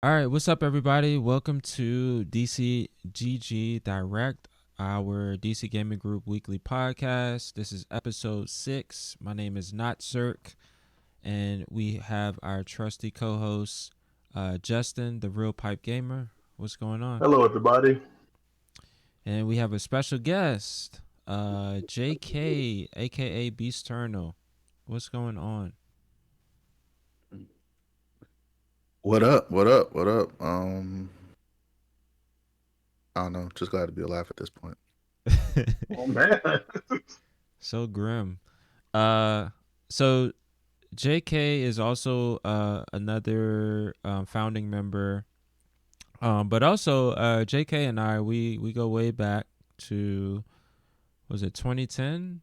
All right, what's up, everybody? Welcome to DCGG Direct, our DC Gaming Group weekly podcast. This is episode 6. My name is Not Cirque, and we have our trusty co host, Justin, the Real Pipe Gamer. What's going on? Hello, everybody. And we have a special guest, JK, aka Beasternal. What's going on? What up? What up? What up? I don't know. Just glad to be alive at this point. Oh man, So grim. Uh, so JK is also another founding member, but also JK and I we go way back to, was it 2010?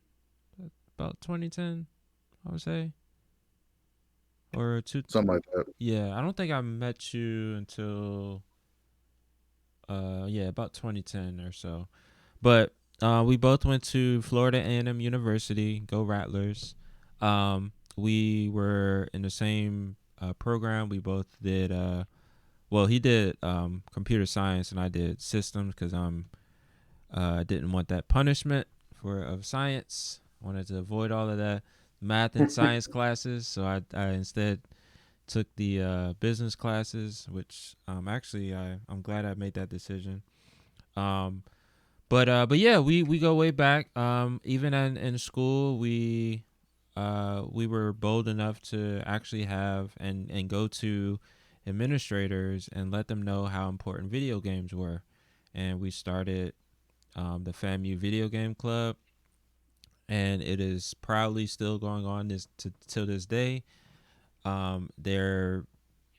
About 2010, I would say, or two. Something like that. Yeah, I don't think I met you until yeah, about 2010 or so. But we both went to Florida A&M University. Go Rattlers! We were in the same program. We both did. Well, he did computer science, and I did systems because I didn't want that punishment for of science. I wanted to avoid all of that math and science classes, so I instead took the business classes, which actually I'm glad I made that decision. Um, but yeah, we go way back. Even in school, we were bold enough to actually have and go to administrators and let them know how important video games were, and we started the FAMU Video Game Club, and it is proudly still going on till this day. Their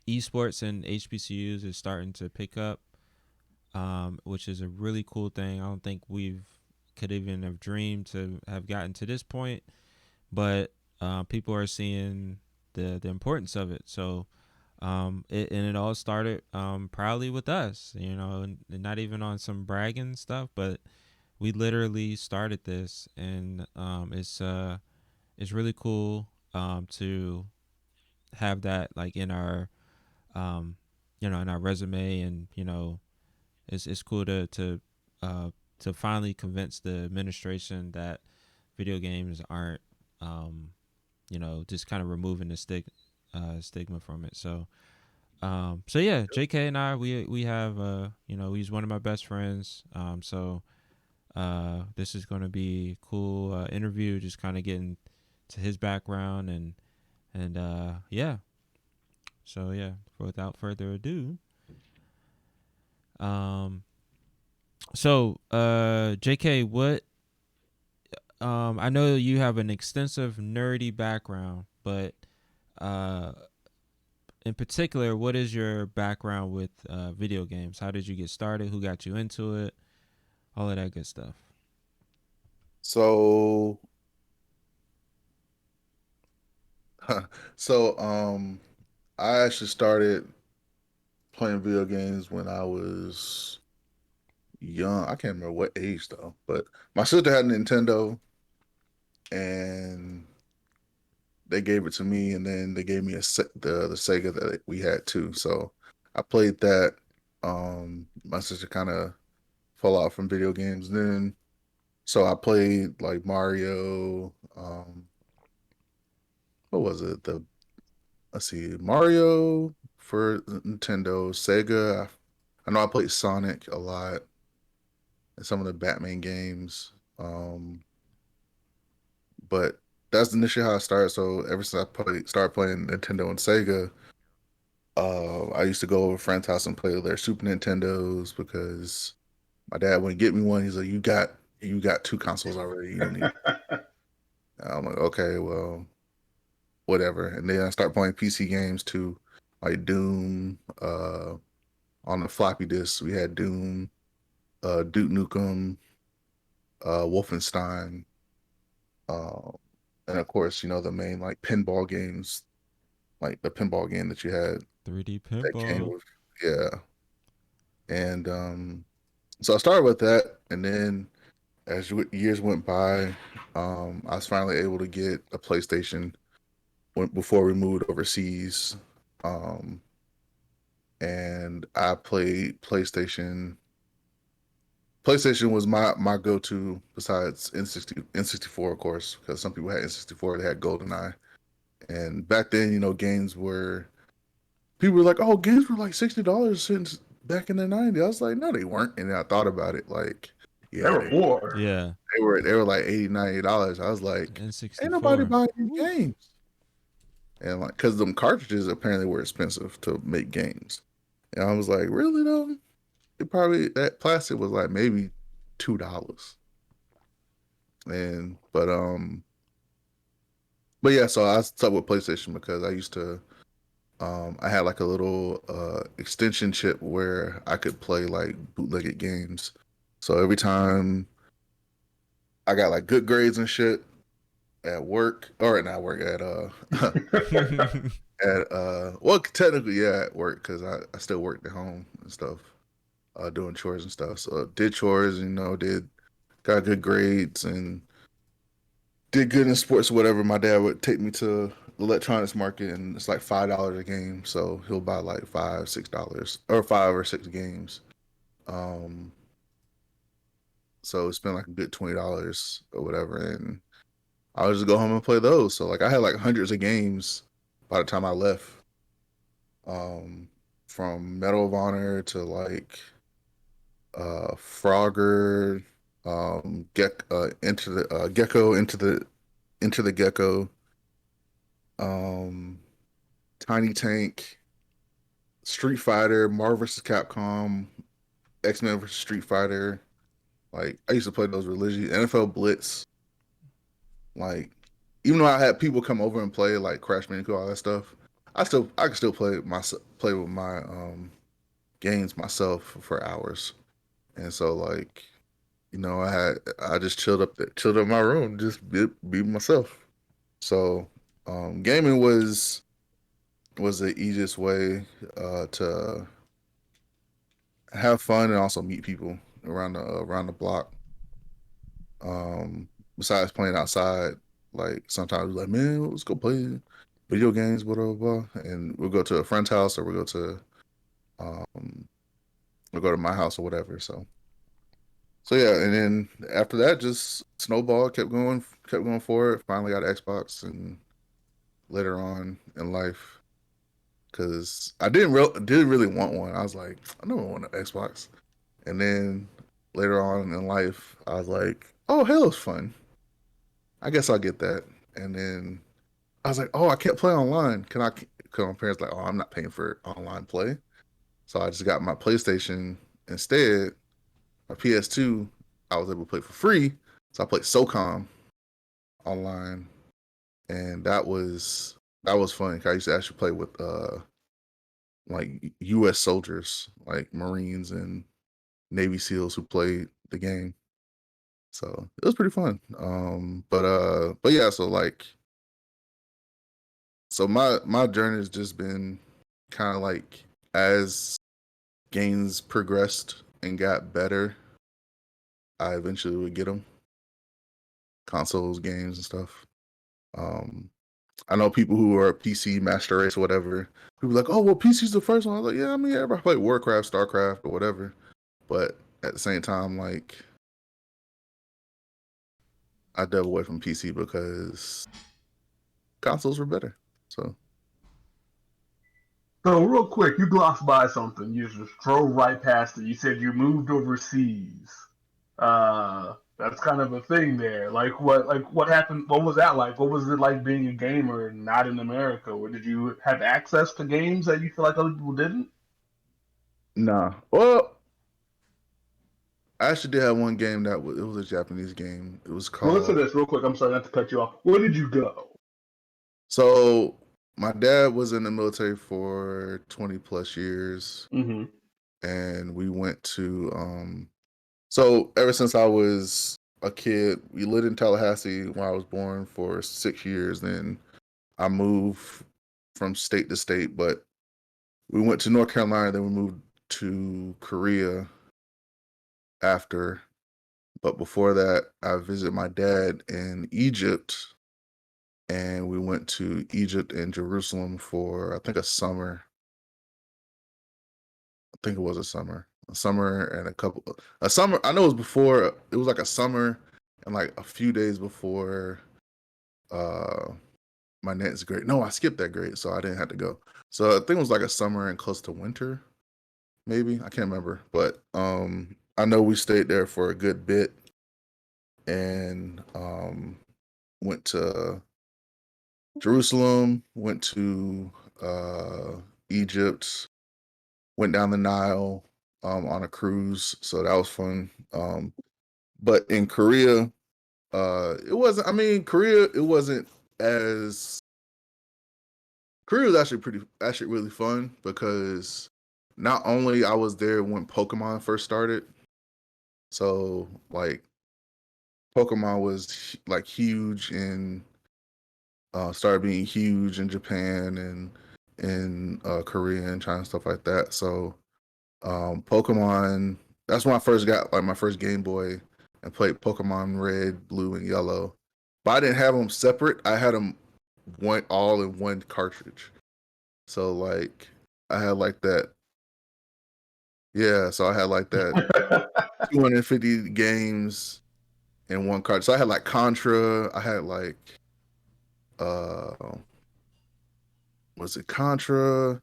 esports and HBCUs is starting to pick up, which is a really cool thing. I don't think we've could even have dreamed to have gotten to this point, but people are seeing the importance of it. So it all started proudly with us, and not even on some bragging stuff, but we literally started this, and it's really cool to have that like in our um, in our resume, and it's cool uh, to finally convince the administration that video games aren't just kind of removing the stigma from it. So yeah, JK and I we have he's one of my best friends. So this is going to be a cool interview, just kind of getting to his background, and yeah. So yeah, without further ado, um, JK, what I know you have an extensive nerdy background, but uh, in particular, what is your background with video games? How did you get started? Who got you into it? All of that good stuff. So, so I actually started playing video games when I was young. I can't remember what age though, but my sister had a Nintendo, and they gave it to me, and then they gave me the Sega that we had too. So I played that. My sister kind of fell off from video games then. So I played like Mario. What was it? Let's see, Mario for Nintendo, Sega. I know I played Sonic a lot and some of the Batman games. But that's initially how I started. So ever since started playing Nintendo and Sega, I used to go over a friend's house and play their Super Nintendos because my dad wouldn't get me one. He's like, "You got two consoles already. You don't need." I'm like, "Okay, well, whatever." And then I start playing PC games too, like Doom. On the floppy disk, we had Doom, Duke Nukem, Wolfenstein, uh, and of course, the main like pinball games, like the pinball game that you had 3D that came pinball. with, yeah. And so I started with that, and then as years went by, I was finally able to get a PlayStation before we moved overseas. Um, and I played PlayStation. PlayStation was my go-to besides N64, of course, because some people had N64, they had GoldenEye. And back then, games were people were like, "Oh, games were like $60 since back in the '90s." I was like, "No, they weren't." And then I thought about it, like, yeah, Never more. Yeah. they were like $80, $90. I was like, "Ain't nobody N64. buying these Woo. games." And like, because them cartridges apparently were expensive to make games, and I was like, "Really though?" It probably that plastic was like maybe $2, and but yeah, so I stuck with PlayStation because I used to I had like a little extension chip where I could play like bootlegged games. So every time I got like good grades and shit at work, or not work at at well technically yeah at work because I still worked at home and stuff, doing chores and stuff. So did chores, did got good grades and did good in sports or whatever. My dad would take me to the electronics market and it's like $5 a game. So he'll buy like $5, $6 or 5 or 6 games. Um, so spend like a good $20 or whatever, and I would just go home and play those. So like I had like hundreds of games by the time I left. Um, from Medal of Honor to like Frogger, into the Gecko into the Gecko, um, Tiny Tank, Street Fighter, Marvel vs. Capcom, X-Men vs. Street Fighter. Like I used to play those religiously. NFL Blitz. Like even though I had people come over and play like Crash Bandicoot, all that stuff, I could still play with my games myself for hours. And so like I just chilled up in my room, just be myself. So gaming was the easiest way to have fun and also meet people around the block. Um, besides playing outside, like sometimes we're like, man, let's go play video games, blah blah blah, and we'll go to a friend's house or um we'll go to my house or whatever. So yeah, and then after that, just snowball, kept going forward. Finally got an Xbox, and later on in life, because didn't really want one. I was like, I don't want an Xbox. And then later on in life, I was like, oh, Halo's fun. I guess I'll get that. And then I was like, oh, I can't play online. Can I? Because my parents like, oh, I'm not paying for online play. So I just got my PlayStation instead. My PS2, I was able to play for free. So I played SOCOM online, and that was fun. 'Cause I used to actually play with like U.S. soldiers, like Marines and Navy SEALs who played the game. So it was pretty fun. But yeah, so my journey has just been kind of like as games progressed and got better, I eventually would get them consoles, games, and stuff. Um, I know people who are PC master race or whatever. People are like, oh well, PC's the first one. I was like, yeah, I mean, everybody played Warcraft, Starcraft, or whatever. But at the same time, like I dove away from PC because consoles were better. So So real quick, you glossed by something. You just drove right past it. You said you moved overseas. That's kind of a thing there. Like what happened? What was that like? What was it like being a gamer and not in America? Or did you have access to games that you feel like other people didn't? nah. Well, I actually did have one game it was a Japanese game. It was Well, listen called to this real quick. I'm sorry not to cut you off. Where did you go? so my dad was in the military for 20 plus years, Mm-hmm. and we went to so ever since I was a kid, we lived in Tallahassee when I was born for 6 years. Then I moved from state to state, but we went to North Carolina, then we moved to Korea after. But before that, I visited my dad in Egypt, and we went to Egypt and Jerusalem for I think a summer. think it was a summer and a summer. I know it was before. It was like a summer and like a few days before uh my next grade. No, I skipped that grade, so I didn't have to go. So I think it was like a summer and close to winter, maybe. I can't remember, but I know we stayed there for a good bit and went to Jerusalem, went to Egypt, went down the Nile on a cruise, so that was fun. But in Korea, it wasn't. I mean, Korea, it wasn't as. Korea was actually really fun because not only I was there when Pokemon first started, so like Pokemon was like huge and started being huge in Japan and in Korea and China and stuff like that. So Pokemon. That's when I first got like my first Game Boy and played Pokemon Red, Blue, and Yellow. But I didn't have them separate. I had them all in one cartridge. So like I had like that. Yeah, so I had like that 250 games in one cartridge. So I had like Contra. I had like uh was it Contra,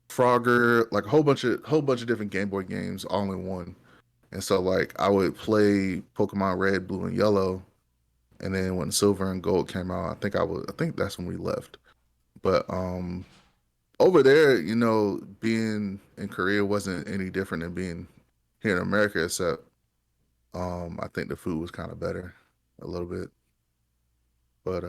Frogger, like a whole bunch of different Game Boy games all in one. And so like I would play Pokemon Red, Blue, and Yellow, and then when Silver and Gold came out, I think that's when we left. But over there, being in Korea wasn't any different than being here in America, except I think the food was kind of better a little bit. But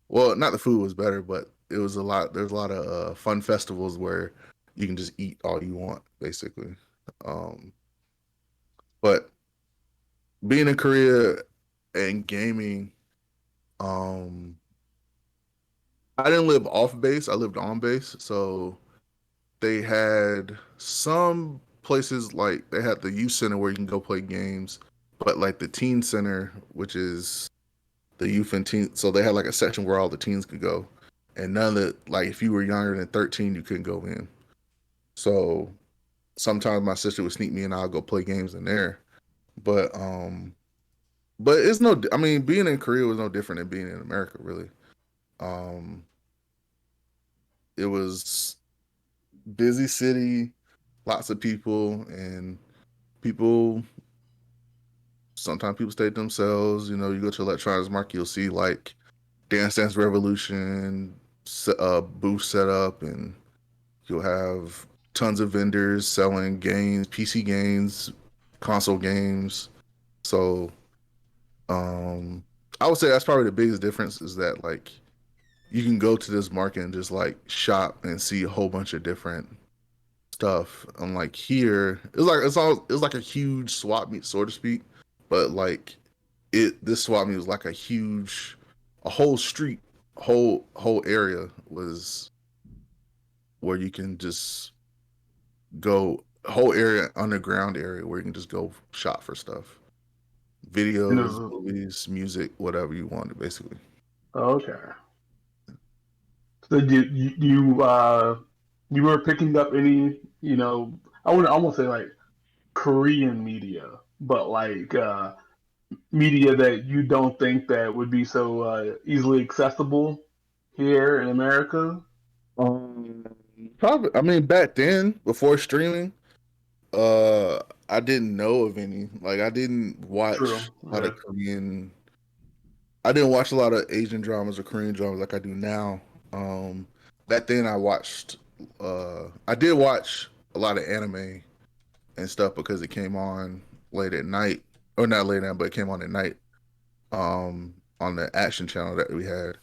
well, not the food was better, but there's a lot of fun festivals where you can just eat all you want, basically. Um but being in Korea and gaming, um, I didn't live off base. I lived on base. So they had some places like they had the youth center where you can go play games, but like the teen center, which is the youth and teen, so they had like a section where all the teens could go, and none of the like if you were younger than 13, you couldn't go in. So sometimes my sister would sneak me and I'll go play games in there. But it's no, I mean, being in Korea was no different than being in America, really. Um, it was busy city, lots of people, and people. Sometimes people stay to themselves. You go to electronics market, you'll see like Dance Dance Revolution booth set up, and you'll have tons of vendors selling games, PC games, console games. So, um, I would say that's probably the biggest difference is that like you can go to this market and just like shop and see a whole bunch of different stuff. Unlike here, it's like a huge swap meet, so to speak. But like this swap meet was like a whole street, whole area was where you can just go whole area underground area where you can just go shop for stuff, videos, No. movies, music, whatever you wanted, basically. Okay. So you were picking up any, I won't say like Korean media, but like media that you don't think that would be so easily accessible here in America? Um, Probably. I mean, back then, before streaming, uh, I didn't know of any. Like, I didn't True. watch a lot Yeah. of Korean. I didn't watch a lot of Asian dramas or Korean dramas like I do now. Back then, I watched. I did watch a lot of anime and stuff because it came on late at night, or not late at night, but it came on at night. On the action channel that we had,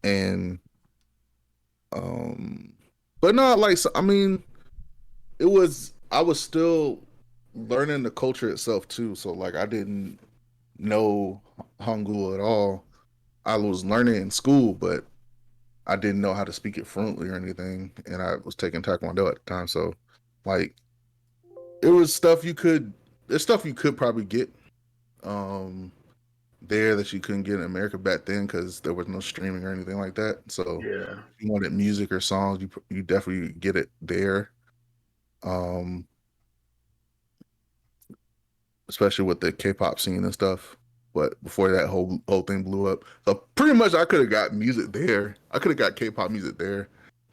and um, but not like I mean, I was still learning the culture itself too. So like I didn't know Hangul at all. I was learning in school, but I didn't know how to speak it fluently or anything. And I was taking Taekwondo at the time. So like it was stuff you could there's stuff you could probably get um there that you couldn't get in America back then because there was no streaming or anything like that. So Yeah. if you wanted music or songs, you definitely get it there. Um, especially with the K-pop scene and stuff. But before that whole thing blew up, so pretty much I could have got music there. I could have got K-pop music there,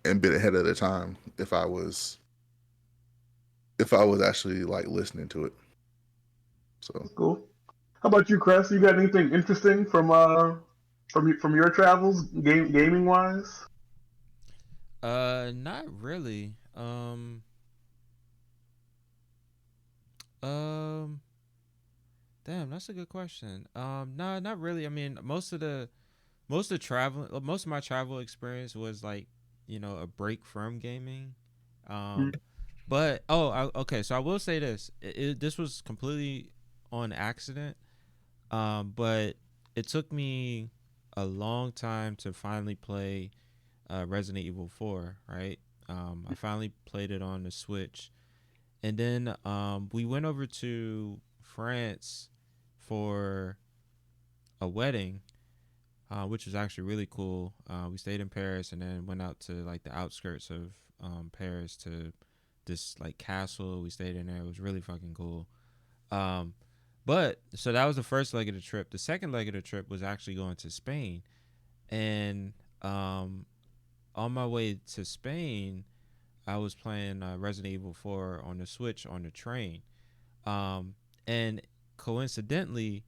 and been ahead of the time if I was actually like listening to it. So Cool. How about you, Chris? You got anything interesting from your travels, gaming wise? Not really. Um, Damn, that's a good question. No, not really. I mean, most of my travel experience was like, a break from gaming. Um, but okay. So I will say this: this was completely on accident. But it took me a long time to finally play Resident Evil 4. Right. I finally played it on the Switch, and then we went over to France for a wedding, which was actually really cool. We stayed in Paris and then went out to like the outskirts of Paris to this like castle. We stayed in there. It was really fucking cool. Um, but so that was the first leg of the trip. The second leg of the trip was actually going to Spain, and um, on my way to Spain, I was playing Resident Evil 4 on the Switch on the train. Um, and coincidentally,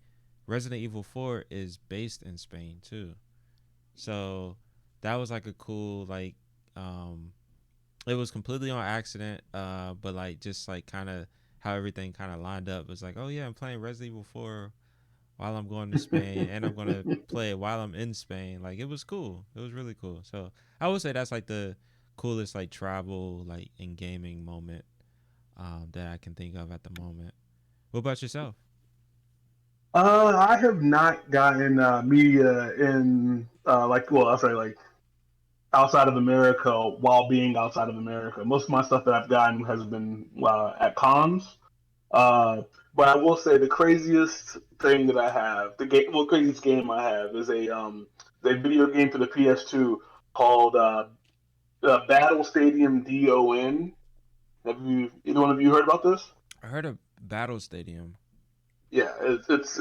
Resident Evil 4 is based in Spain too. So that was like a cool um it was completely on accident, but like just like kind of how everything kind of lined up. It was like, oh yeah, I'm playing Resident Evil 4 while I'm going to Spain, and I'm going to play it while I'm in Spain. Like it was cool. It was really cool. So I would say that's like the coolest like travel like in gaming moment that I can think of at the moment. What about yourself? I have not gotten media in well, I'll say like outside of America while being outside of America. Most of my stuff that I've gotten has been at cons. Uh, but I will say the craziest thing that I have, craziest game I have is a video game for the PS2 called Battle Stadium DON. Have you either one of you heard about this? I heard of Battle Stadium. Yeah, it's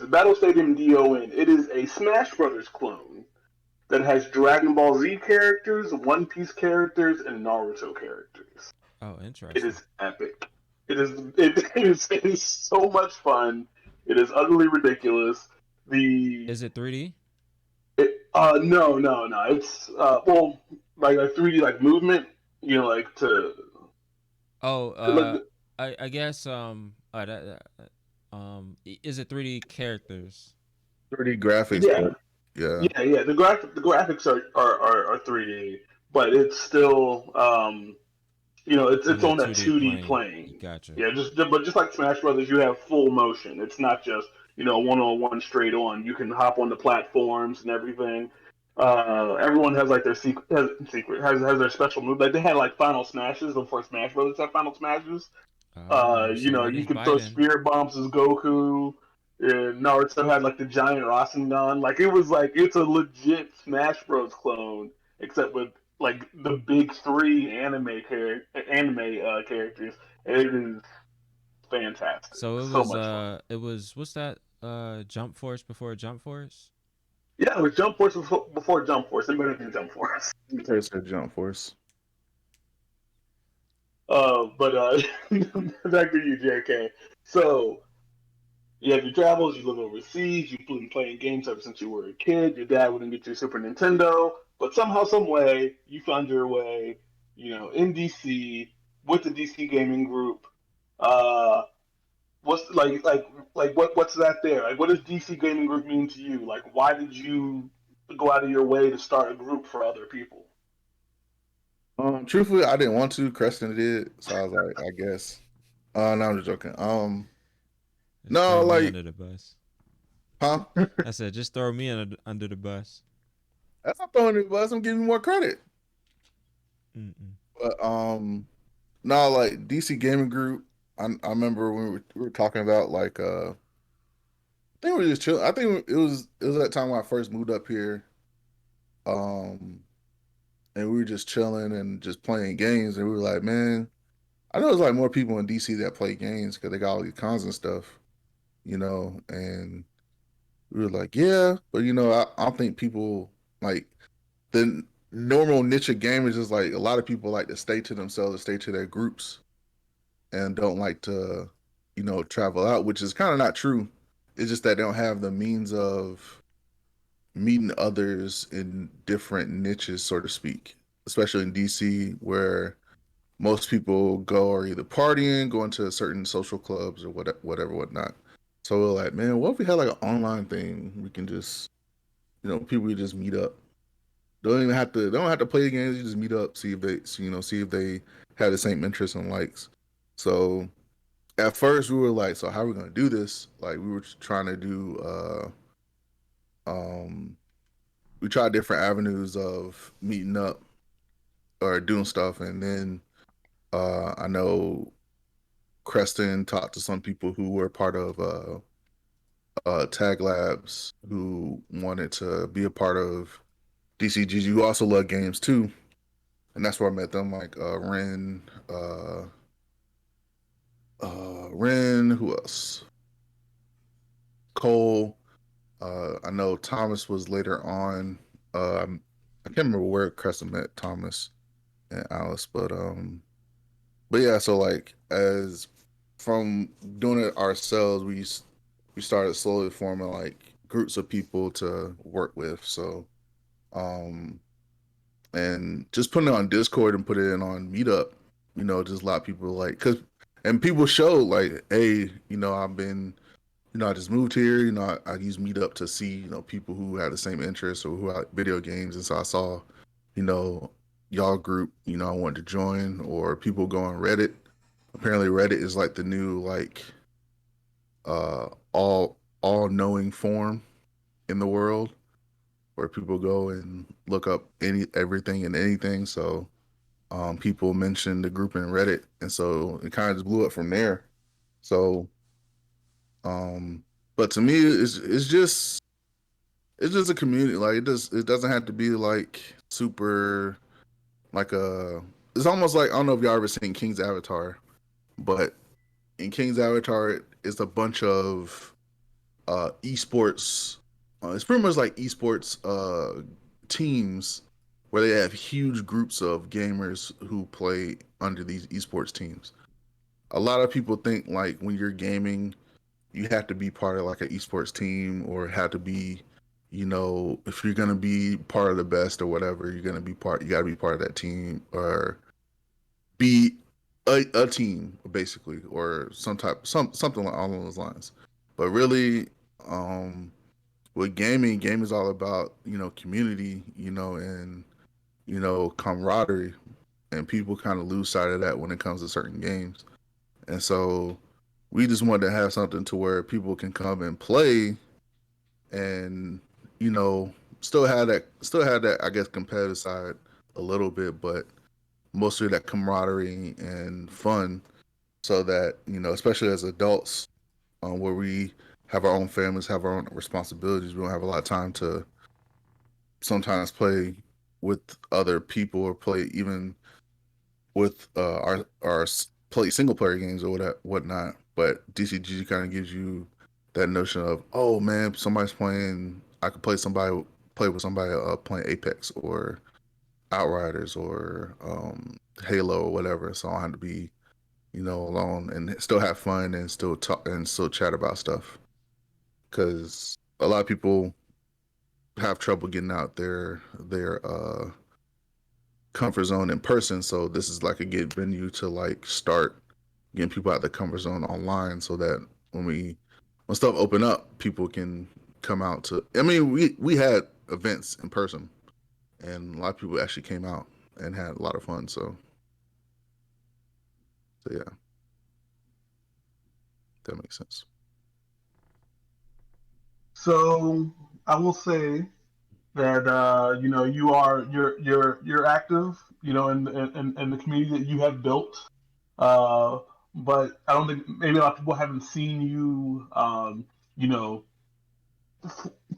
Battle Stadium DON. It is a Smash Brothers clone that has Dragon Ball Z characters, One Piece characters, and Naruto characters. Oh, It interesting. is epic. It is so much fun. It is utterly ridiculous. The Is it 3D? no. It's well like a 3D like movement, like to Oh, like I guess is it 3D characters? 3D graphics, yeah. but yeah, Yeah. The graphics are 3D, but it's still it's On a on that 2D 2D plane. plane. Gotcha. Yeah, just like Smash Brothers, you have full motion. It's not just one on one straight on. You can hop on the platforms and everything. Everyone has like their secret has their special move. Like they had like final smashes before Smash Brothers had final smashes. Oh, You somebody's can throw biting. spirit bombs as Goku. And Naruto had like the giant Rasengan. Like it was like it's a legit Smash Bros. Clone, except with like the big three anime characters. It is fantastic. So So much fun. it was what's that Jump Force before Jump Force? Yeah, it was Jump Force before Jump Force. It better than Jump Force. there's a Jump Force. But back to you, JK. So you have your travels, you live overseas, you've been playing games ever since you were a kid. Your dad wouldn't get you a Super Nintendo, but somehow, some way, you found your way, in DC with the DC Gaming Group. Uh, what's what's that there? Like, what does DC Gaming Group mean to you? Like, why did you go out of your way to start a group for other people? Truthfully, I didn't want to. Creston did, so I was like, I guess. No, I'm just joking. Just No, throw me like, under the bus. huh? I said, just throw me under the bus. That's not throwing it, bus. I'm giving you more credit. Mm-mm. But no, like DC Gaming Group. I remember when we were talking about like I think we were just chill. I think it was that time when I first moved up here. Um, and we were just chilling and just playing games, and we were like, man, I know there's like more people in DC that play games because they got all these cons and stuff, and we were like, yeah, but I don't think people like the normal niche of gamers is like a lot of people like to stay to themselves, stay to their groups, and don't like to, travel out, which is kind of not true. It's just that they don't have the means of meeting others in different niches, so to speak, especially in DC, where most people go are either partying, going to certain social clubs or whatever, whatnot. So we're like, man, what if we had like an online thing? We can just, people just meet up. They don't have to play the games. You just meet up, see if they have the same interests and likes. So at first we were like, so how are we gonna do this? Like we were trying to do, um, we tried different avenues of meeting up or doing stuff, and then I know Creston talked to some people who were part of Tag Labs who wanted to be a part of DCGG, who also love games too, and that's where I met them. Like Ren, who else? Cole. I know Thomas was later on. I can't remember where Creston met Thomas and Alice, but yeah. So like as from doing it ourselves, we started slowly forming like groups of people to work with. So um and just putting it on Discord and put it in on Meetup, just a lot of people like cause and people show like, hey, I've been I just moved here. I use Meetup to see, people who have the same interests or who like video games. And so I saw, you know, y'all group, I wanted to join, or people go on Reddit. Apparently Reddit is like the new like all knowing forum in the world where people go and look up everything and anything. So people mentioned the group in Reddit, and so it kind of just blew up from there. So um but to me it's just a community. Like it doesn't have to be like super like a it's almost like I don't know if y'all ever seen King's Avatar, but in King's Avatar it's a bunch of esports. It's pretty much like esports teams where they have huge groups of gamers who play under these esports teams. A lot of people think like when you're gaming, you have to be part of like an esports team or have to be, if you're gonna be part of the best or whatever, you gotta be part of that team or be a team basically or something like all those lines. But really, um, with gaming is all about community, and camaraderie, and people kind of lose sight of that when it comes to certain games. And so we just wanted to have something to where people can come and play and you know still had that I guess competitive side a little bit, but mostly that camaraderie and fun, so that especially as adults, where we have our own families, have our own responsibilities, we don't have a lot of time to sometimes play with other people or play even with our play single player games or whatnot. But DCG kind of gives you that notion of, oh man, somebody's playing. I could play with somebody playing Apex or Outriders or Halo or whatever. So I don't have to be alone and still have fun and still talk and still chat about stuff. Because a lot of people have trouble getting out their comfort zone in person. So this is like a good venue to like start getting people out the comfort zone online, so that when stuff open up, people can come out to. I mean, we had events in person, and a lot of people actually came out and had a lot of fun. So yeah, that makes sense. So I will say that you're active, in the community that you have built. Uh, but I don't think maybe a lot of people haven't seen you, you know,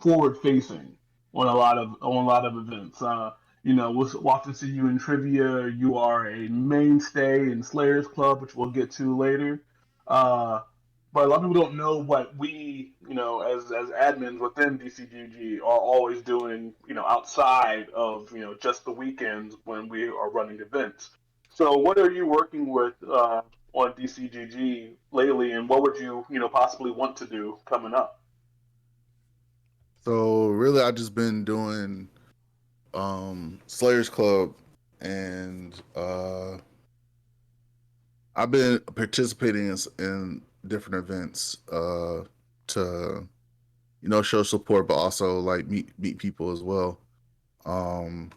forward facing on a lot of events. we'll often see you in trivia. You are a mainstay in Slayers Club, which we'll get to later. Uh, but a lot of people don't know what we, as admins within DCGG are always doing, outside of, just the weekends when we are running events. So, what are you working with on DCGG lately, and what would you, possibly want to do coming up? So really, I just been doing Slayers Club, and I've been participating in different events to show support, but also like meet people as well. Um,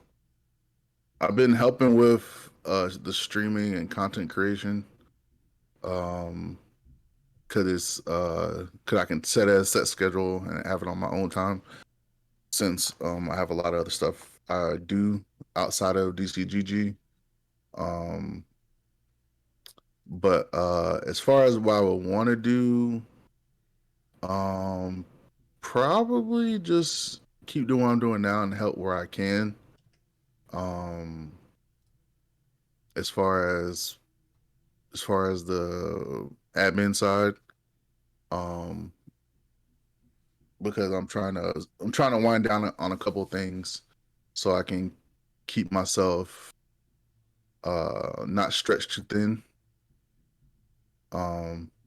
I've been helping with the streaming and content creation. Um, cause cause I can set a set schedule and have it on my own time. Since I have a lot of other stuff I do outside of DCGG. Um, but as far as what I would want to do, um, probably just keep doing what I'm doing now and help where I can. Um, as far as the admin side, um, because I'm trying to wind down on a couple things so I can keep myself not stretched too thin.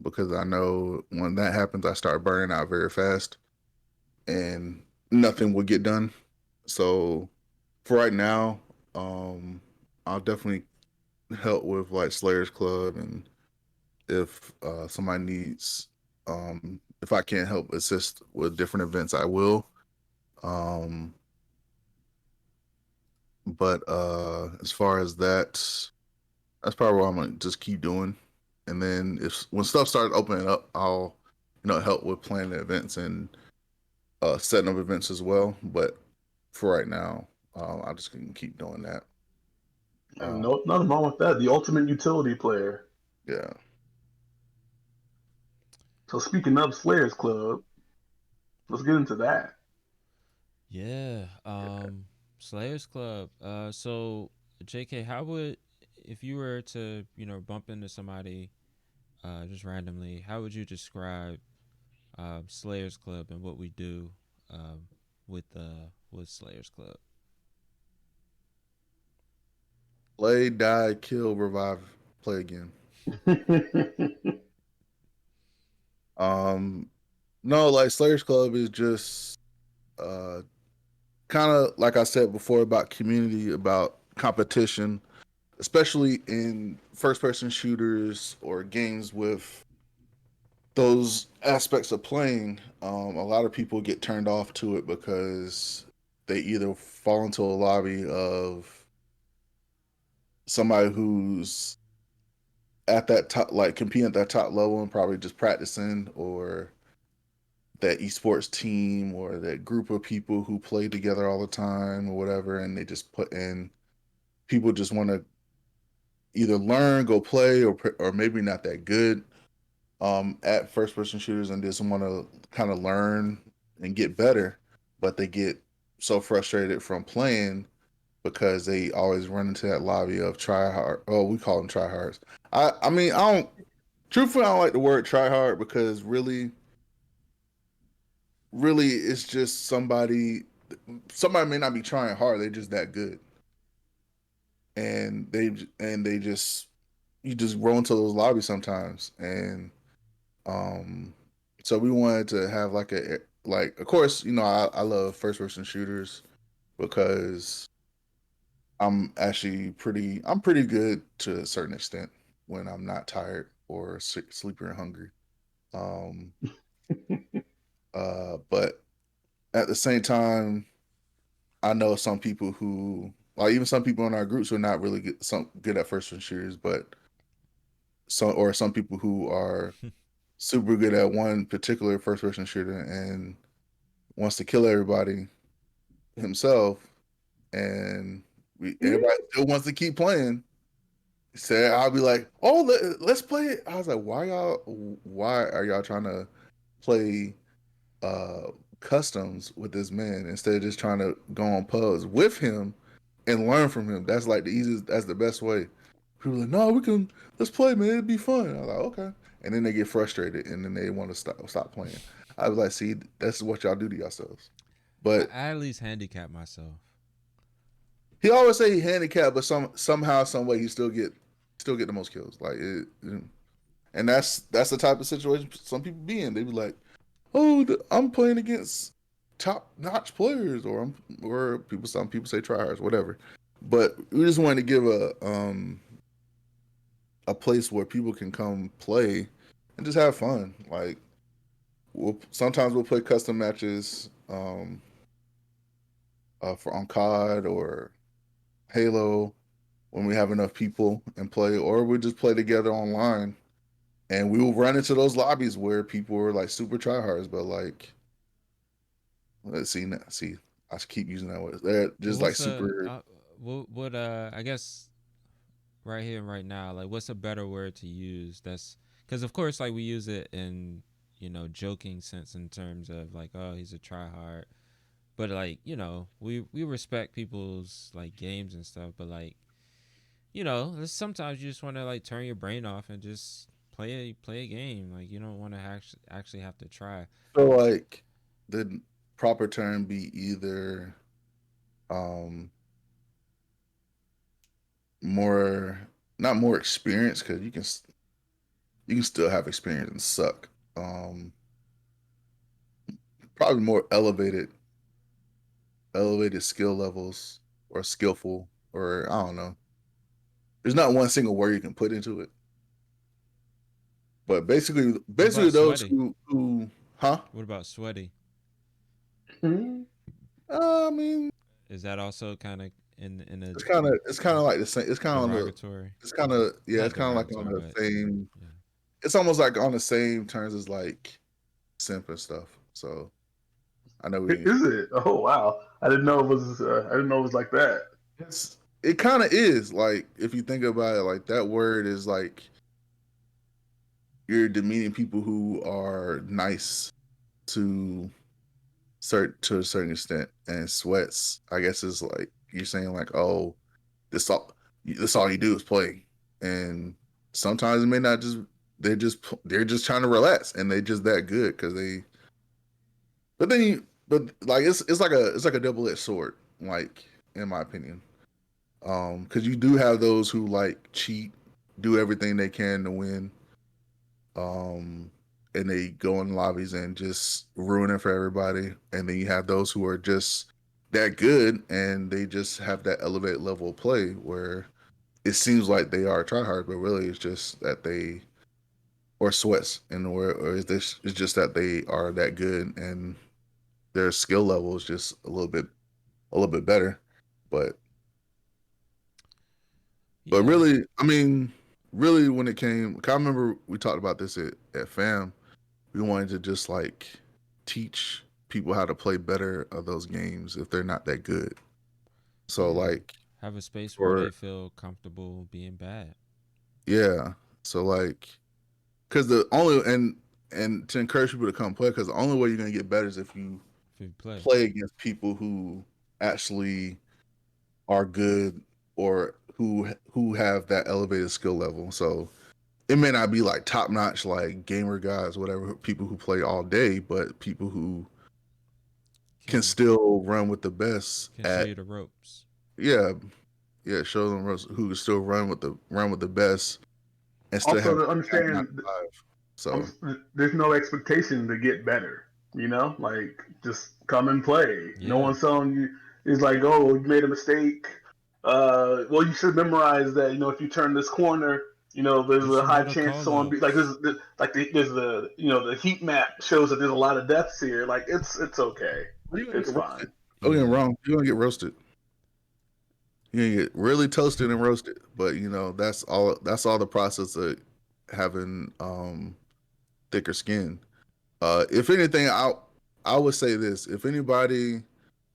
Because I know when that happens, I start burning out very fast, and nothing will get done. So for right now, um, I'll definitely help with like Slayers Club, and if somebody needs, if I can't help assist with different events, I will. Um, but as far as that's probably what I'm gonna just keep doing. And then if when stuff starts opening up, I'll help with planning events and setting up events as well. But for right now, I'm just gonna keep doing that. And Uh, no, nothing wrong with that. The ultimate utility player. yeah, So speaking of Slayers Club, let's get into that. Yeah. Slayers Club. So JK, how would, if you were to, bump into somebody just randomly, how would you describe Slayers Club and what we do um with Slayers Club? play, die, kill, revive, play again. Um, no, like Slayers Club is just uh kind of like I said before about community, about competition, especially in first person shooters or games with those aspects of playing. A lot of people get turned off to it because they either fall into a lobby of somebody who's at that top, like competing at that top level and probably just practicing, or that esports team or that group of people who play together all the time or whatever, and they just put in people just want to either learn, go play, or maybe not that good at first person shooters and just want to kind of learn and get better, but they get so frustrated from playing because they always run into that lobby of try hard. Oh, we call them try hards. I mean, I don't truthfully I don't like the word try hard because really it's just somebody may not be trying hard, they're just that good, and they just you just roll into those lobbies sometimes. And Um, so we wanted to have like of course, I love first person shooters because I'm pretty good to a certain extent when I'm not tired or sick, sleepy or hungry. Um, but at the same time, I know some people who like even some people in our groups who are not really good at first person shooters, but some people who are super good at one particular first person shooter and wants to kill everybody himself, and everybody still wants to keep playing. So I'll be like, "Oh, let's play it." I was like, Why are y'all trying to play uh customs with this man instead of just trying to go on pubs with him and learn from him. That's like the easiest. That's the best way. People are like, no, let's play, man. It'd be fun. I'm like, okay, and then they get frustrated and then they want to stop playing. I was like, see, that's what y'all do to yourselves. But I at least handicap myself. he always say he handicapped, but somehow, some way, he still get the most kills. Like and that's the type of situation some people be in. They be like, oh, I'm playing against top notch players, or some people say tryhards, whatever. But we just wanted to give a place where people can come play and just have fun. Like sometimes we'll play custom matches for on COD or Halo when we have enough people and play, or we just play together online. And we will run into those lobbies where people are like super tryhards, but like, let's see, see, I keep using that word. They're Well, just like what's a super. what I guess right here and right now, like what's a better word to use? That's because of course like we use it in joking sense in terms of like, oh, he's a tryhard, but like we respect people's like games and stuff, but like sometimes you just want to like turn your brain off and just play a game. Like you don't want to actually have to try. So like the proper term be either um more not more experience, because you can still have experience and suck. Probably more elevated skill levels, or skillful, or I don't know. There's not one single word you can put into it. But What about basically those sweaty? huh? What about sweaty? Hmm? I mean, Is that also kind of in a it's kind of like the same. It's kind of on the. derogatory? It's kind of yeah. Not It's kind of like on derogatory, the but same. yeah. It's almost like on the same terms as like simp and stuff. So I know we. Is it? Oh wow! I didn't know it was. I didn't know it was like that. It kind of is like, if you think about it, like that word is like you're demeaning people who are nice to to a certain extent, and sweats, I guess, is like you're saying like, oh, this all you do is play, and sometimes it may not just they're just trying to relax, and they just that good because they. But then but like it's like a double edged sword, like in my opinion, because you do have those who like cheat, do everything they can to win, um, and they go in lobbies and just ruin it for everybody. And then you have those who are just that good and they just have that elevated level of play where it seems like they are tryhard, but really it's just that they or sweats, and or is this it's just that they are that good and their skill level is just a little bit better. But Yeah. really, I mean, really when it came, I remember we talked about this at FAM. We wanted to just like teach people how to play better of those games if they're not that good. So Yeah. like Have a space where or they feel comfortable being bad. yeah. So like because the only and to encourage people to come play, because the only way you're gonna get better is if you If you play. play against people who actually are good, or who have that elevated skill level. So it may not be like top notch like gamer guys, whatever, people who play all day, but people who can Can still run with the best can show at you the ropes. yeah, yeah, show them who can still run with the best and still Also, have to 99 understand, live. So there's no expectation to get better. You know, like just come and play. No Yeah. one's telling you. It's like, oh, you made a mistake. Well, you should memorize that. You know, if you turn this corner, you know, there's You a should know high the chance call someone be like outs. there's the the heat map shows that there's a lot of deaths here. Like it's okay. you're gonna It's get roasted. fine. Don't get me Yeah. wrong, you're gonna get roasted. You're gonna get really toasted and roasted. But you know, that's all the process of having thicker skin. If anything, I would say this. If anybody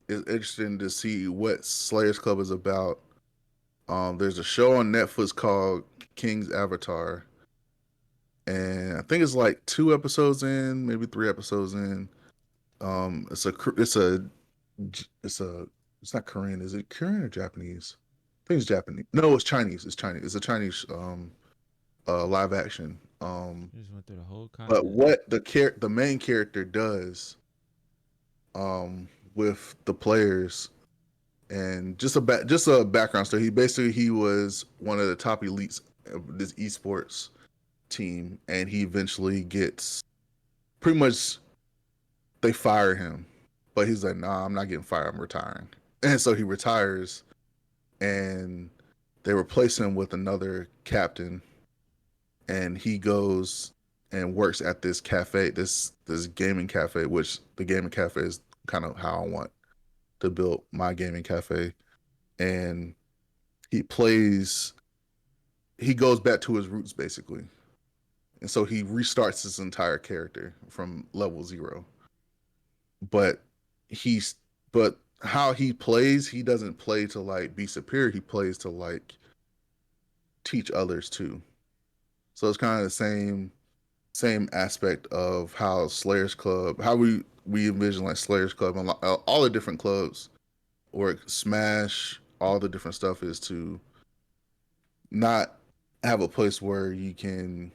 is interested to see what Slayers Club is about, there's a show on Netflix called King's Avatar, and I think it's like 2 episodes in, maybe 3 episodes in. It's a It's not Korean. Is it Korean or Japanese? I think it's Japanese. No, it's Chinese. It's Chinese. It's a Chinese live action. You just went through the whole But continent. what the main character does with the players, and just a background story. He was one of the top elites of this esports team, and he eventually gets pretty much they fire him, but he's like, nah, I'm not getting fired. I'm retiring, and so he retires, and they replace him with another captain, and he goes and works at this cafe, this gaming cafe, which the gaming cafe is kind of how I want to build my gaming cafe. And he plays, he goes back to his roots basically, and so he restarts his entire character from level zero. But he's but how he plays, he doesn't play to like be superior. He plays to like teach others too. So it's kind of the same aspect of how Slayers Club, how we envision like Slayers Club and all the different clubs or Smash, all the different stuff is to not have a place where you can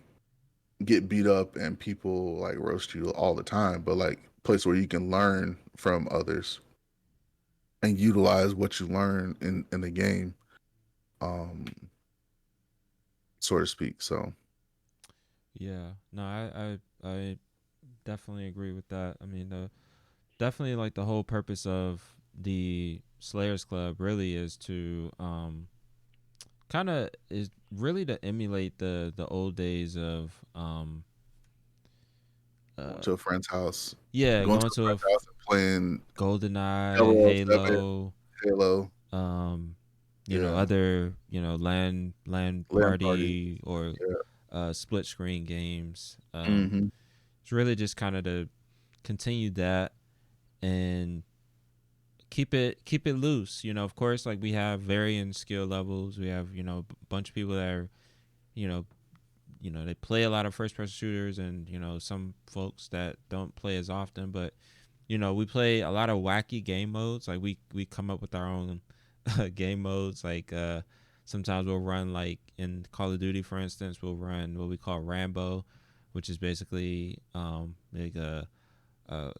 get beat up and people like roast you all the time, but like a place where you can learn from others and utilize what you learn in the game, um, so to speak. So Yeah, no, I definitely agree with that. I mean, definitely like the whole purpose of the Slayers Club really is to kind of is really to emulate the old days of going uh to a friend's house, yeah, going to going a to friend's house and playing GoldenEye, 007, Halo, Halo, um, yeah, other land LAN party, party or yeah. split screen games. Hmm. It's really just kind of to continue that and keep it loose. Of course, like we have varying skill levels. We have a bunch of people that are you know they play a lot of first person shooters, and some folks that don't play as often, but we play a lot of wacky game modes. Like we come up with our own game modes. Like sometimes we'll run, like in Call of Duty, for instance, we'll run what we call Rambo, which is basically like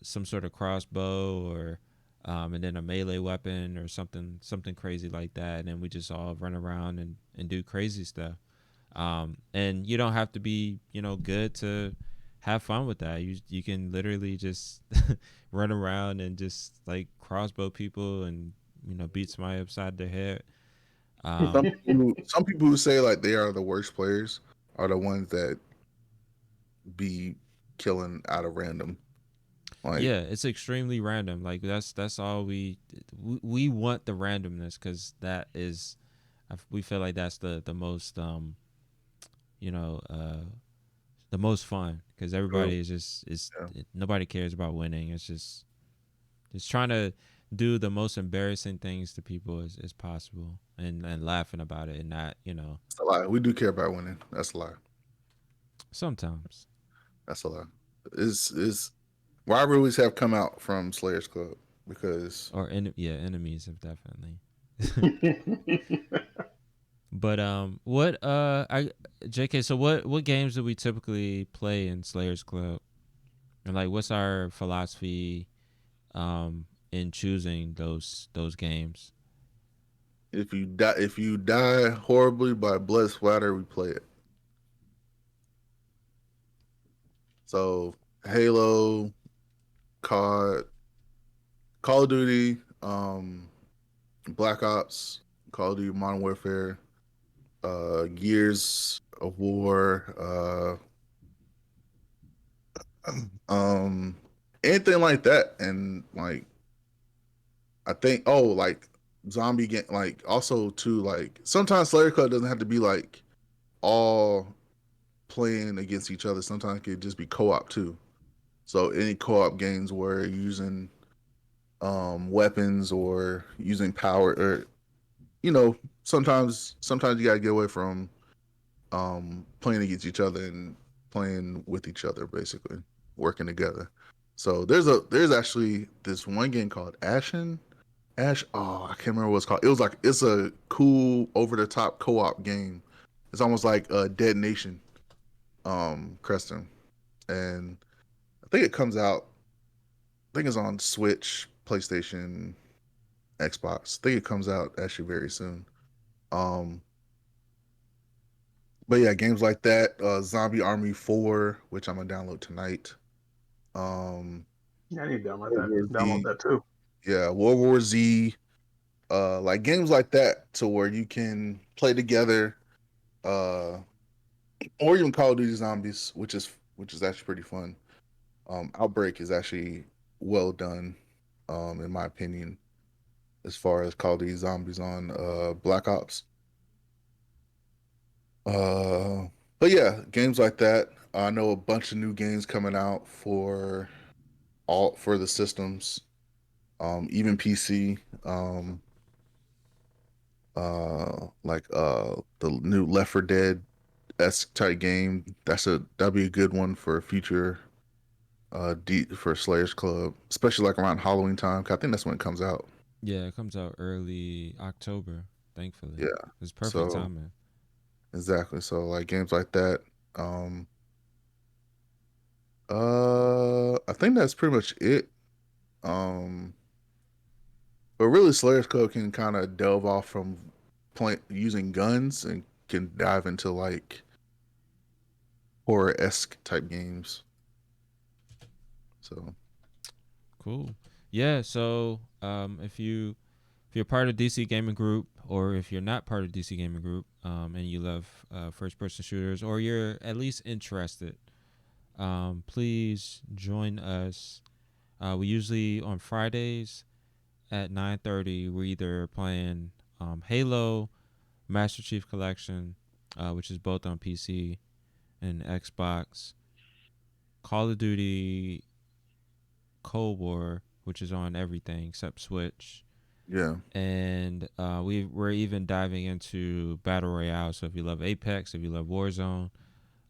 some sort of crossbow or and then a melee weapon or something crazy like that, and then we just all run around and do crazy stuff. And you don't have to be good to have fun with that. You can literally just run around and just like crossbow people and beat somebody upside their head. um Some people who say like they are the worst players are the ones that be killing out of random. Like yeah, it's extremely random. Like that's all we want, the randomness, because that is we feel like that's the most you know the most fun, because everybody is just is yeah. nobody cares about winning. It's just trying to do the most embarrassing things to people as possible, and laughing about it, and not That's a lie. We do care about winning. That's a lie. sometimes. That's a lie. Is rivalries have come out from Slayers Club because Or yeah, enemies have definitely. But what I JK, so what games do we typically play in Slayers Club, and like what's our philosophy in choosing those games? if you die horribly by blood splatter, we play it. So Halo, COD, Call of Duty, Black Ops, Call of Duty Modern Warfare, Gears of War, um, anything like that, and like I think like zombie game, like also too like sometimes Slayer Club doesn't have to be like all playing against each other. Sometimes it could just be co-op too. So any co-op games where you're using weapons or using power or sometimes you gotta get away from playing against each other and playing with each other, basically working together. So there's actually this one game called Ashen. Ash. Oh, I can't remember what it's called. It was like it's a cool over the top co op game. It's almost like a Dead Nation, Creston, and I think it comes out. I think it's on Switch, PlayStation, Xbox. I think it comes out actually very soon. Um, but yeah, games like that. Zombie Army 4, which I'm gonna download tonight. Um, Yeah, I need to download World that. War Download Z. that too. Yeah, World War Z. Like games like that to where you can play together. Uh, or even Call of Duty Zombies, which is actually pretty fun. Outbreak is actually well done, in my opinion, as far as Call of Duty Zombies on Black Ops. Uh, but yeah, games like that. I know a bunch of new games coming out for the systems, even PC. Like the new Left 4 Dead esque type game. That'd be a good one for a future for Slayers Club, especially like around Halloween time. 'Cause I think that's when it comes out. Yeah, it comes out early October. Thankfully, Yeah. it's perfect So timing. exactly. So like games like that. Um I think that's pretty much it. Um but really Slayers Club can kind of delve off from using guns and can dive into like horror-esque type games. So Cool. Yeah. So, if you're part of DC Gaming Group, or if you're not part of DC Gaming Group, and you love first-person shooters, or you're at least interested, please join us. We usually on Fridays at 9:30. We're either playing Halo, Master Chief Collection, which is both on PC and Xbox, Call of Duty Cold War, which is on everything except Switch, yeah. and we're even diving into battle royale. So if you love Apex, if you love Warzone,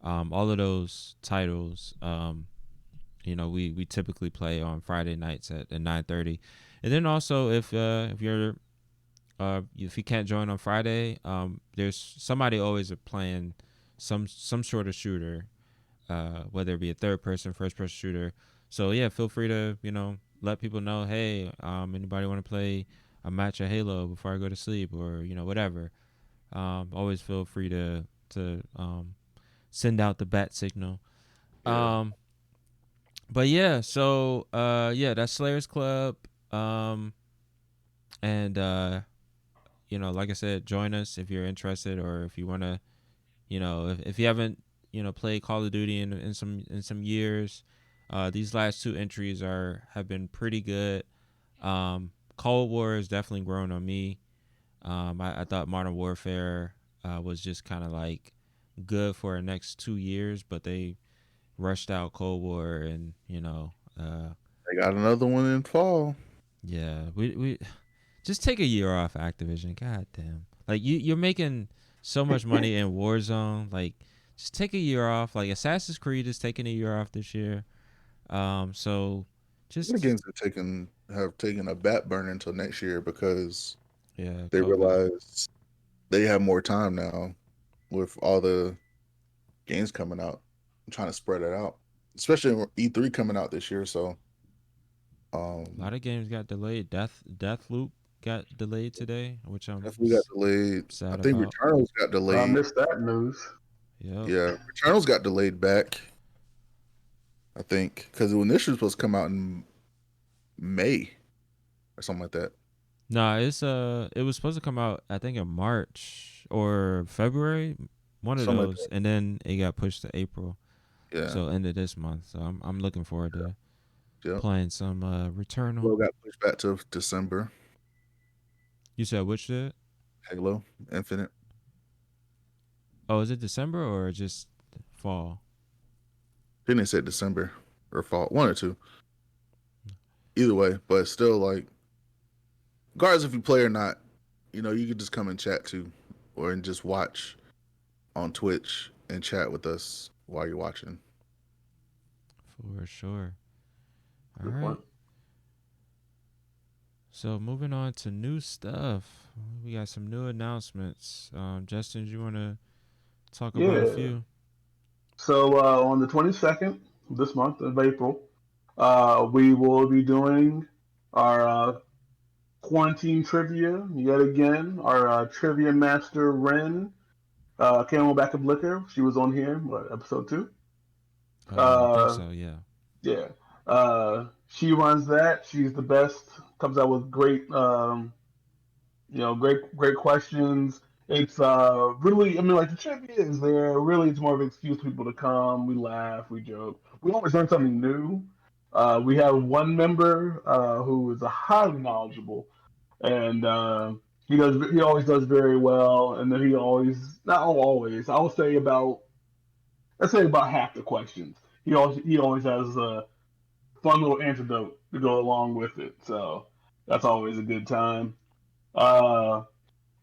all of those titles, we typically play on Friday nights at 9:30. And then also if you can't join on Friday, there's somebody always playing some sort of shooter, whether it be a third person, first person shooter. So yeah, feel free to let people know, hey, anybody want to play a match of Halo before I go to sleep, or whatever. Always feel free to send out the bat signal. Yeah. Um, but yeah, so yeah, that's Slayers Club. Um, and like I said, join us if you're interested, or if you want to, if you haven't, played Call of Duty in some years. These last two entries have been pretty good. Cold War has definitely grown on me. I thought Modern Warfare was just kind of like good for the next 2 years, but they rushed out Cold War, and They got another one in fall. yeah, we just take a year off Activision. God damn, like you're making so much money in Warzone. Like, just take a year off. Like Assassin's Creed is taking a year off this year. So The just games have taken a back burner until next year because yeah, they COVID. realize they have more time now with all the games coming out. I'm trying to spread it out, especially E3 coming out this year. So, A lot of games got delayed. Death Loop got delayed today, which I'm definitely got delayed. I sad think about. Returnals got I delayed. missed that news. Yep. Yeah, Returnals got delayed back. I think because it was initially supposed to come out in May or something like that. Nah, it was supposed to come out I think in March or February, one of Something like those, that. and then it got pushed to April, Yeah. so end of this month. So I'm looking forward to Yep. playing some Returnal. Halo got pushed back to December. You said which did? Halo Infinite. Oh, is it December or just fall? Didn't say December or fall, one or two. Either way, but still, like, regardless if you play or not, you could just come and chat too, or and just watch on Twitch and chat with us while you're watching. For sure. All Good right. point. So moving on to new stuff, we got some new announcements. Justin, do you want to talk about a Yeah. few? So on the 22nd this month of April, we will be doing our quarantine trivia yet again. Our trivia master Ren came on back of liquor. She was on here, what, episode two? I think Uh, so. Yeah. yeah. She runs that. She's the best. Comes out with great, great questions. It's really, I mean, like the trivia is there. Really, it's more of an excuse for people to come. We laugh, we joke. We always learn something new. We have one member who is a highly knowledgeable, and he always does very well. And then he always, not always, I will say about, let's say about half the questions. He always has a fun little antidote to go along with it. So that's always a good time. Uh,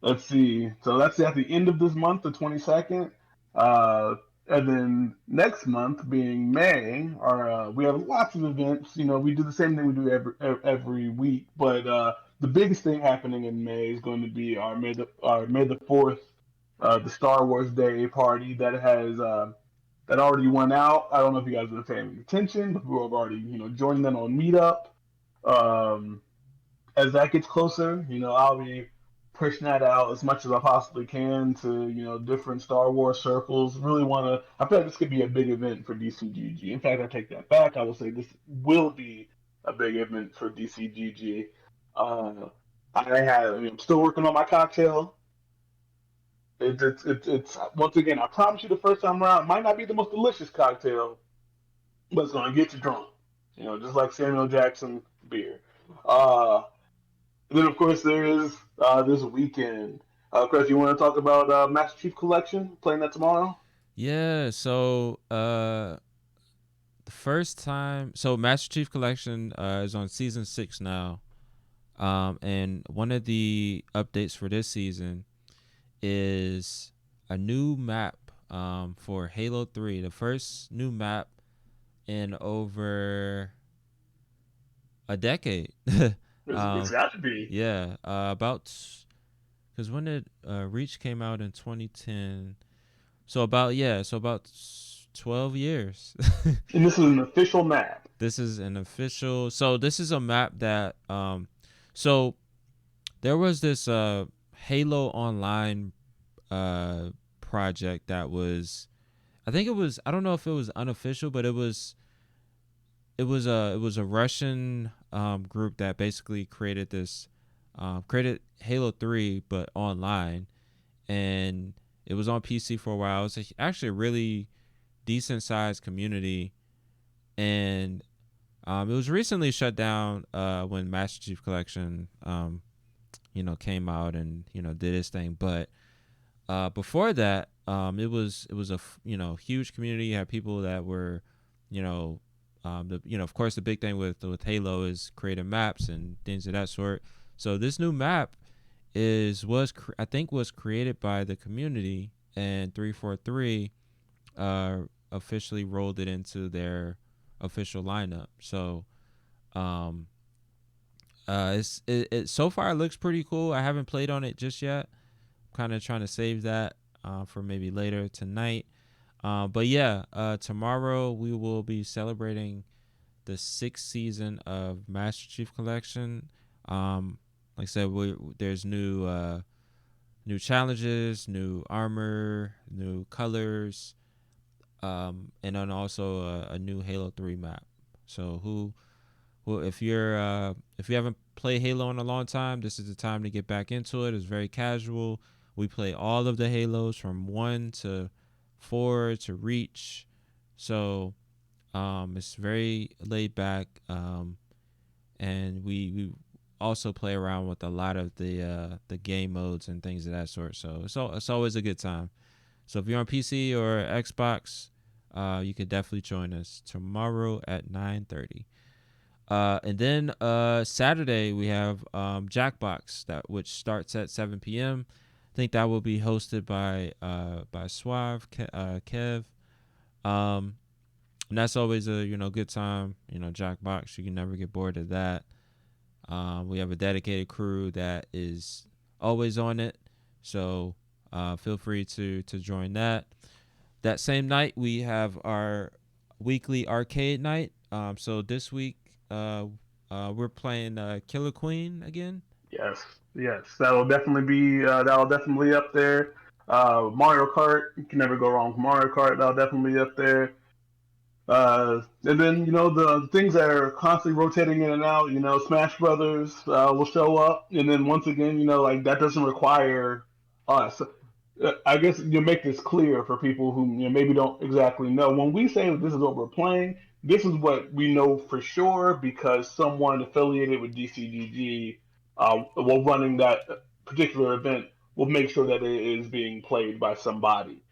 Let's see. So that's at the end of this month, the 22nd. And then next month, being May, we have lots of events. We do the same thing we do every week, but the biggest thing happening in May is going to be our May the 4th, the Star Wars Day party that already went out. I don't know if you guys are paying attention, but we have already joined them on Meetup. Um, as that gets closer, I'll be pushing that out as much as I possibly can to, different Star Wars circles. Really want to. I feel like this could be a big event for DCGG. In fact, I take that back. I will say this will be a big event for DCGG. Uh, I'm still working on my cocktail. It's once again. I promise you, the first time around, it might not be the most delicious cocktail, but it's gonna get you drunk. Just like Samuel Jackson beer. Uh, And then, of course, there is this weekend. Chris, you want to talk about Master Chief Collection? Playing that tomorrow? Yeah. So the first time, so Master Chief Collection is on season 6 now. And one of the updates for this season is a new map for Halo 3, the first new map in over a decade. It's got to be. Yeah, about because when did Reach came out in 2010, so about 12 years. And this is an official map. This is an official. So this is a map that so there was this Halo Online project that was, I think it was, I don't know if it was unofficial, but it was a Russian group that basically created this created Halo 3 but online, and it was on PC for a while. It was actually a really decent sized community, and it was recently shut down when Master Chief Collection came out and did its thing. But before that, it was a huge community. You had people that were, you know, of course, the big thing with Halo is creating maps and things of that sort. So this new map I think was created by the community, and 343 officially rolled it into their official lineup. So um, it so far it looks pretty cool. I haven't played on it just yet. Kind of trying to save that for maybe later tonight. But yeah, tomorrow we will be celebrating the 6th season of Master Chief Collection. Like I said, there's new challenges, new armor, new colors, and then also a new Halo 3 map. So if you haven't played Halo in a long time, this is the time to get back into it. It's very casual. We play all of the Halos from 1 to 4 to Reach. So it's very laid back, and we also play around with a lot of the game modes and things of that sort. So it's always a good time. So if you're on PC or Xbox, you could definitely join us tomorrow at 9:30. And then Saturday we have Jackbox, which starts at 7 p.m. I think that will be hosted by Suave Kev. Um, and that's always a good time. Jackbox, you can never get bored of that. We have a dedicated crew that is always on it. So feel free to join that. That same night, we have our weekly arcade night. So this week, we're playing Killer Queen again. Yes, yes, that'll definitely up there. Mario Kart, you can never go wrong with Mario Kart. That'll definitely be up there. And then the things that are constantly rotating in and out. Smash Brothers will show up, and then once again, like that doesn't require us. I guess you make this clear for people who maybe don't exactly know. When we say that this is what we're playing, this is what we know for sure because someone affiliated with DCGG, while running that particular event, will make sure that it is being played by somebody.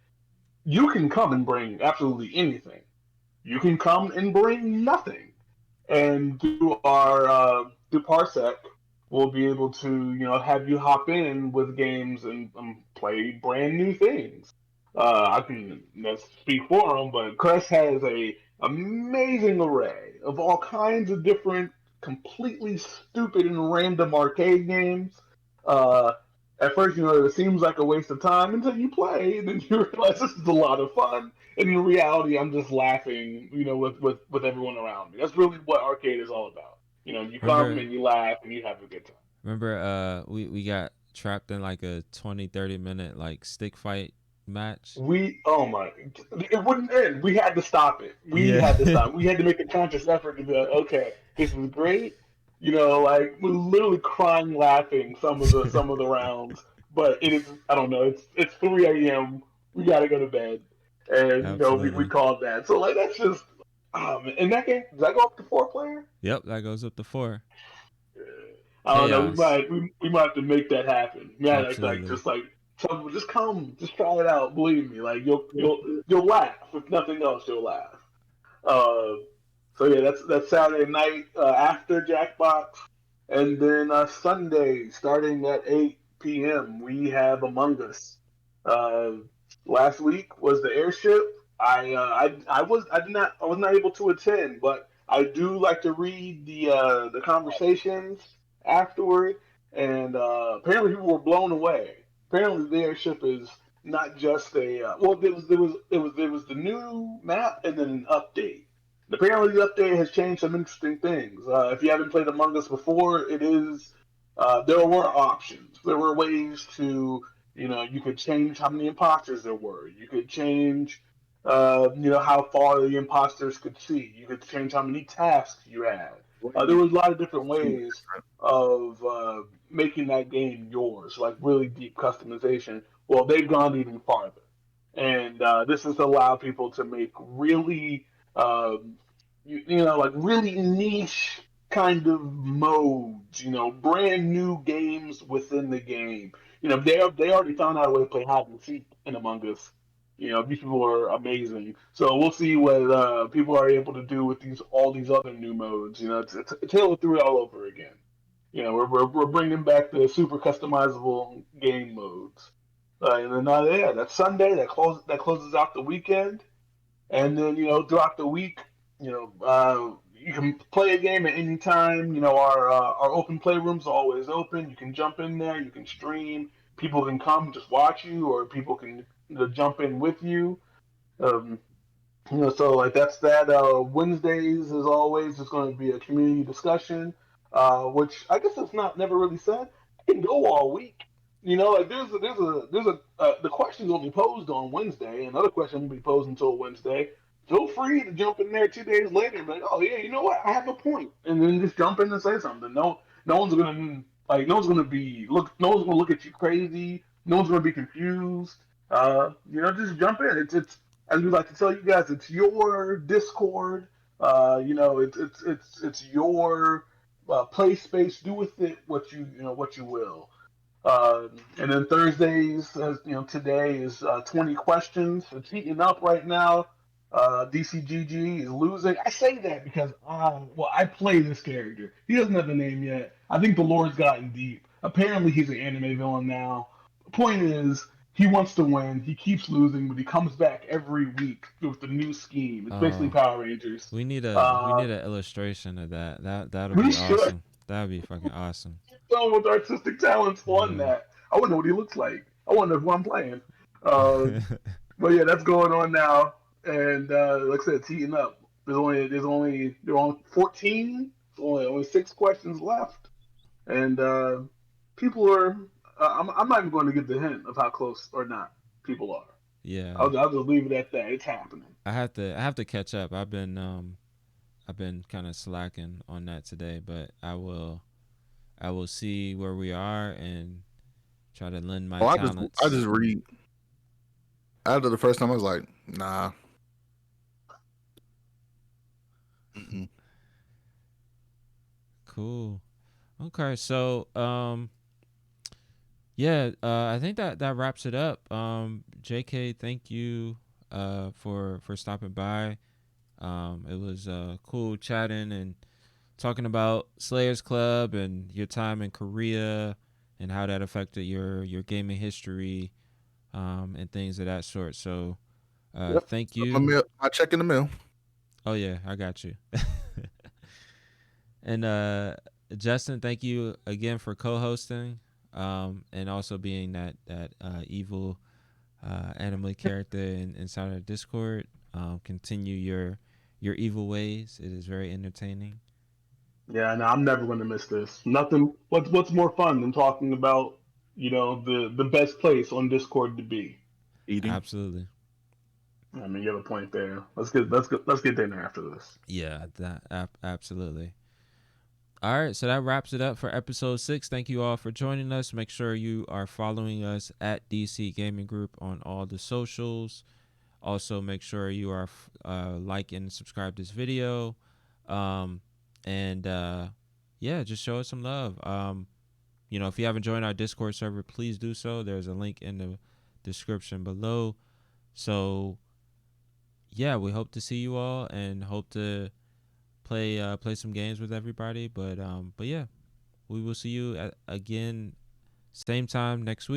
You can come and bring absolutely anything. You can come and bring nothing. And through Parsec, we'll be able to have you hop in with games and play brand new things. I can let's speak for them, but Crest has a amazing array of all kinds of different, completely stupid and random arcade games. Uh, at first, it seems like a waste of time until you play, and then you realize this is a lot of fun. And in reality, I'm just laughing, with everyone around me. That's really what arcade is all about. You come Remember, and you laugh and you have a good time. we got trapped in like a 20-30 minute like stick fight match. Oh my, it wouldn't end. We had to stop it. We Yeah. had to stop. We had to make a conscious effort to be like, okay, this is great. Like we're literally crying, laughing some of the rounds. But it is, I don't know. It's 3 a.m. We gotta go to bed, and we Absolutely. called that. So like that's just, in that game, does that go up to 4 player? Yep, that goes up to 4. I don't know. We Chaos. might we might have to make that happen. Yeah, like Absolutely. just like tell people, just come, just try it out. Believe me, like you'll laugh. If nothing else, you'll laugh. Uh, so yeah, that's Saturday night after Jackbox, and then Sunday starting at 8 p.m. we have Among Us. Uh, Last week was the airship. I was not able to attend, but I do like to read the conversations afterward, and apparently people were blown away. Apparently the airship is not just a well, there was the new map and then an update. Apparently the update has changed some interesting things. If you haven't played Among Us before, it is there were options. There were ways to you could change how many imposters there were. You could change how far the imposters could see. You could change how many tasks you had. There was a lot of different ways of making that game yours, like really deep customization. Well, they've gone even farther, and this has allowed people to make really, like really niche kind of modes. Brand new games within the game. They already found out a way to play hide and seek in Among Us. These people are amazing. So we'll see what people are able to do with all these other new modes. It's Halo 3 all over again. We're bringing back the super customizable game modes. And then yeah, that's Sunday. That closes out the weekend. And then throughout the week, you can play a game at any time. Our open playroom's always open. You can jump in there. You can stream. People can come just watch you, or people can jump in with you. Um, so like that's that. Wednesdays, as always, is going to be a community discussion, which I guess it's not never really said. I can go all week. Like the questions will be posed on Wednesday. Another question will be posed until Wednesday. Feel free to jump in there 2 days later and be like, oh yeah, you know what? I have a point, and then just jump in and say something. No one's gonna no one's gonna be look. No one's gonna look at you crazy. No one's gonna be confused. Just jump in. It's as we like to tell you guys, it's your Discord. It's your play space. Do with it what you will. And then Thursdays, as today is 20 questions. It's heating up right now. DCGG is losing. I say that because I play this character. He doesn't have a name yet. I think the Lord's gotten deep. Apparently, he's an anime villain now. The point is, he wants to win. He keeps losing, but he comes back every week with the new scheme. It's basically Oh, Power Rangers. we need Uh, an illustration of that. That'll we be should. awesome. That'd be fucking awesome. Someone with artistic talents on Yeah. that. I wonder what he looks like. I wonder who I'm playing. Uh, but yeah, that's going on now, and like I said, it's heating up. There are only 14. Only 6 questions left, and people are. I'm not even going to give the hint of how close or not people are. Yeah. I'll just leave it at that. It's happening. I have to catch up. I've been kind of slacking on that today, but I will see where we are and try to lend my Oh, I talents. just read. After the first time, I was like, nah. Mm-mm. Cool. Okay, so yeah, I think that wraps it up. JK, thank you for stopping by. It was cool chatting and talking about Slayers Club and your time in Korea and how that affected your gaming history and things of that sort. So Yep. thank My you. mail, I check in the mail. Oh yeah, I got you. And Justin, thank you again for co-hosting and also being that evil anime character inside our Discord. Continue your evil ways. It is very entertaining. Yeah, no, I'm never going to miss this. Nothing. What's more fun than talking about the best place on Discord to be? Eating. Absolutely. I mean, you have a point there. Let's get dinner after this. Yeah, absolutely. All right, so that wraps it up for episode 6. Thank you all for joining us. Make sure you are following us at DC Gaming Group on all the socials. Also, make sure you are like and subscribe this video. Um, and yeah, just show us some love. If you haven't joined our Discord server, please do so. There's a link in the description below. So yeah, we hope to see you all and hope to play some games with everybody. But yeah, we will see you again same time next week.